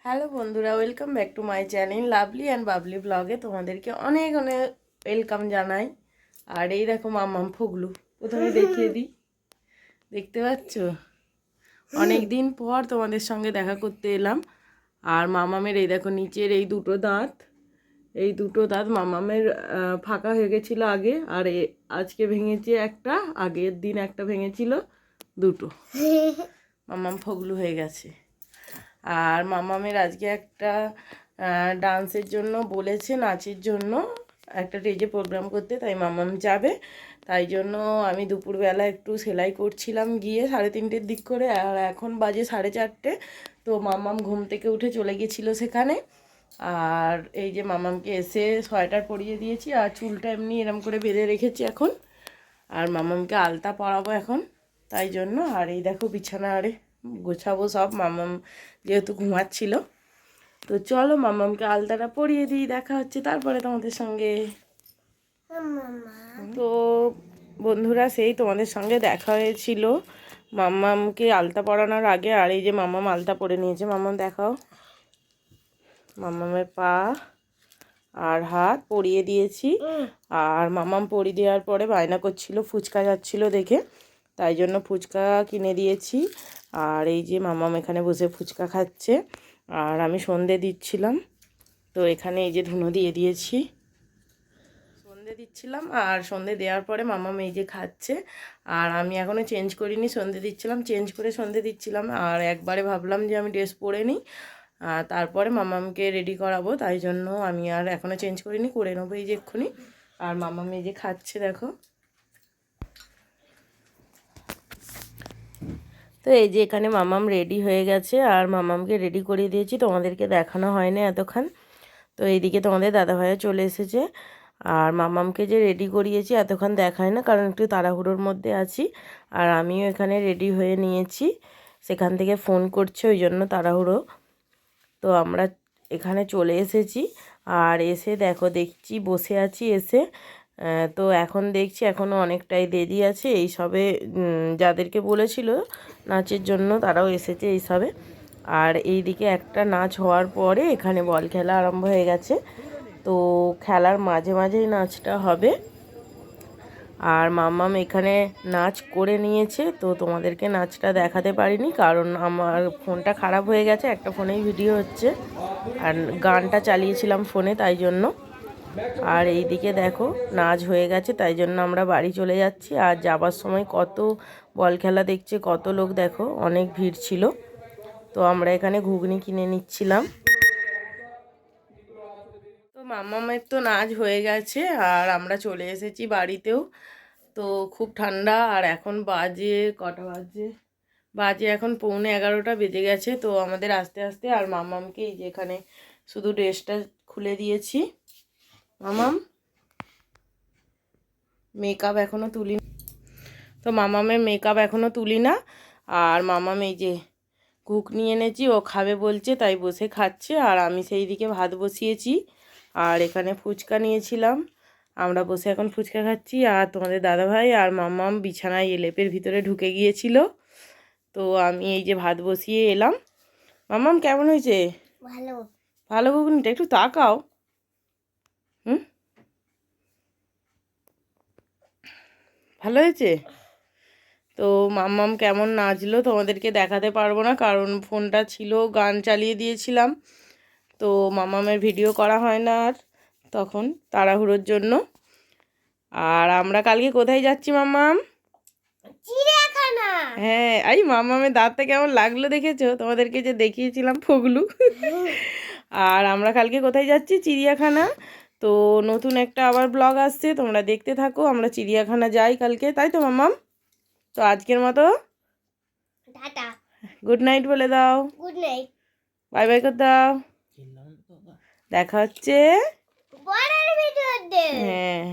Hello বন্ধুরা, welcome back to my channel lovely and Babli ব্লগে তোমাদেরকে অনেক অনেক ওয়েলকাম জানাই। আর এই দেখো মাম্মাম ফুগলু, প্রথমে দেখিয়ে দিই, দেখতে পাচ্ছ? অনেক দিন পর তোমাদের সঙ্গে দেখা করতে এলাম। আর মামামের এই দেখো নিচের এই দুটো দাঁত মামামের ফাঁকা হয়ে গেছিলো আগে, আর আজকে ভেঙেছে একটা, আগের দিন একটা ভেঙেছিল, দুটো। মামাম ফুগলু হয়ে গেছে। আর মামামের আজকে একটা ডান্সের জন্য বলেছে, নাচের জন্য একটা স্টেজে প্রোগ্রাম করতে, তাই মামাম যাবে। তাই জন্য আমি দুপুরবেলা একটু সেলাই করছিলাম গিয়ে 3:30 দিক করে, আর এখন বাজে 4:30। তো মামাম ঘুম থেকে উঠে চলে গেছিলো সেখানে। আর এই যে মামামকে এসে সোয়েটার পরিয়ে দিয়েছি, আর চুলটা এমনি এরম করে বেঁধে রেখেছি এখন। আর মামামকে আলতা পরাবো এখন, তাই জন্য। আর এই দেখো বিছানা আরে গোছাবো সব, মামাম যেহেতু ঘুমাচ্ছিল। তো চলো মামামকে আলতাটা পরিয়ে দিই, দেখা হচ্ছে তারপরে তোমাদের সঙ্গে। তো বন্ধুরা, সেই তোমাদের সঙ্গে দেখা হয়েছিল মামামকে আলতা পরানোর আগে। আর এই যে মামাম আলতা পরে নিয়েছে, মামাম দেখাও। মামামের পা আর হাত পরিয়ে দিয়েছি। আর মামাম পরিয়ে দেওয়ার পরে বায়না করছিল, ফুচকা যাচ্ছিল দেখে, তাই জন্য ফুচকা কিনে দিয়েছি। আর এই যে মামাম এখানে বসে ফুচকা খাচ্ছে, আর আমি সন্ধে দিচ্ছিলাম। তো এখানে এই যে ধুনো দিয়ে দিয়েছি, সন্ধে দিচ্ছিলাম। আর সন্ধে দেওয়ার পরে মামাম এই যে খাচ্ছে। আর আমি এখনও চেঞ্জ করিনি, সন্ধে দিচ্ছিলাম, চেঞ্জ করে সন্ধে দিচ্ছিলাম। আর একবারে ভাবলাম যে আমি ড্রেস পরে নিই, তারপরে মামামকে রেডি করাবো, তাই জন্য আমি আর এখনও চেঞ্জ করিনি, করে নেবো এই যে এক্ষুনি। আর মামাম এই যে খাচ্ছে দেখো। তো এই যে এখানে মামাম রেডি হয়ে গেছে, আর মামামকে রেডি করিয়ে দিয়েছি, তোমাদেরকে দেখানো হয় না এতক্ষণ। তো এইদিকে তোমাদের দাদাভাইও চলে এসেছে। আর মামামকে যে রেডি করিয়েছি এতক্ষণ দেখায় না, কারণ একটু তাড়াহুড়োর মধ্যে আছি। আর আমিও এখানে রেডি হয়ে নিয়েছি, সেখান থেকে ফোন করছে, ওই জন্য তাড়াহুড়ো। তো আমরা এখানে চলে এসেছি। আর এসে দেখছি বসে আছি এসে। তো এখন দেখছি এখনও অনেকটাই দেরি আছে। এই সবে যাদেরকে বলেছিল নাচের জন্য তারাও এসেছে এই সবে। আর এইদিকে একটা নাচ হওয়ার পরে এখানে বল খেলা আরম্ভ হয়ে গেছে। তো খেলার মাঝে মাঝেই নাচটা হবে। আর মাম্মাম এখানে নাচ করে নিয়েছে, তো তোমাদেরকে নাচটা দেখাতে পারিনি, কারণ আমার ফোনটা খারাপ হয়ে গেছে, একটা ফোনেই ভিডিও হচ্ছে, আর গানটা চালিয়েছিলাম ফোনে, তাই জন্য। আর এই দিকে দেখো নাচ হয়ে গেছে, তাই জন্য আমরা বাড়ি চলে যাচ্ছি। আর যাবার সময় কত বল খেলা দেখছে, কত লোক দেখো, অনেক ভিড় ছিল। তো আমরা এখানে ঘুগনি কিনে নিচ্ছিলাম। তো মাম্মামের তো নাচ হয়ে গেছে, আর আমরা চলে এসেছি বাড়িতেও। তো খুব ঠান্ডা। আর এখন বাজে কটা বাজে এখন 11:45 বেজে গেছে। তো আমাদের আস্তে আস্তে। আর মাম্মামকে এই যে এখানে শুধু ড্রেসটা খুলে দিয়েছি। মামাম মেকআপ এখনও তুলি, তো মামামের মেকআপ এখনও তুলি না। আর মামাম এই যে ঘুগনি এনেছি, ও খাবে বলছে, তাই বসে খাচ্ছে। আর আমি সেই দিকে ভাত বসিয়েছি। আর এখানে ফুচকা নিয়েছিলাম, আমরা বসে এখন ফুচকা খাচ্ছি। আর তোমাদের দাদাভাই আর মাম্মাম বিছানায় লেপের ভিতরে ঢুকে গিয়েছিল। তো আমি এই যে ভাত বসিয়ে এলাম। মাম্মাম কেমন হয়েছে? ভালো। ভালো ঘুগনিটা, একটু তাকাও। ভালো হয়েছে? তো মাম্মাম কেমন নাচলো তোমাদেরকে দেখাতে পারবো না, কারণ ফোনটা ছিল, গান চালিয়ে দিয়েছিলাম। তো মাম্মামের ভিডিও করা হয় না আর তখন, তাড়াহুড়োর জন্য। আর আমরা কালকে কোথায় যাচ্ছি মাম্মাম? চিড়িয়াখানা। হ্যাঁ, এই মাম্মামের দাঁতটা কেমন লাগলো দেখেছো? তোমাদেরকে যে দেখিয়েছিলাম ফুগলু। আর আমরা কালকে কোথায় যাচ্ছি? চিড়িয়াখানা। তো নতুন একটা আবার ব্লগ আসছে, তোমরা দেখতে থাকো। আমরা চিড়িয়াখানা যাই কালকে, তাই তো মাম্মাম? তো আজকের মতো টাটা, গুড নাইট বলে দাও, গুড নাইট, বাই বাই করে দাও, দেখা হচ্ছে পরের ভিডিওতে। হ্যাঁ।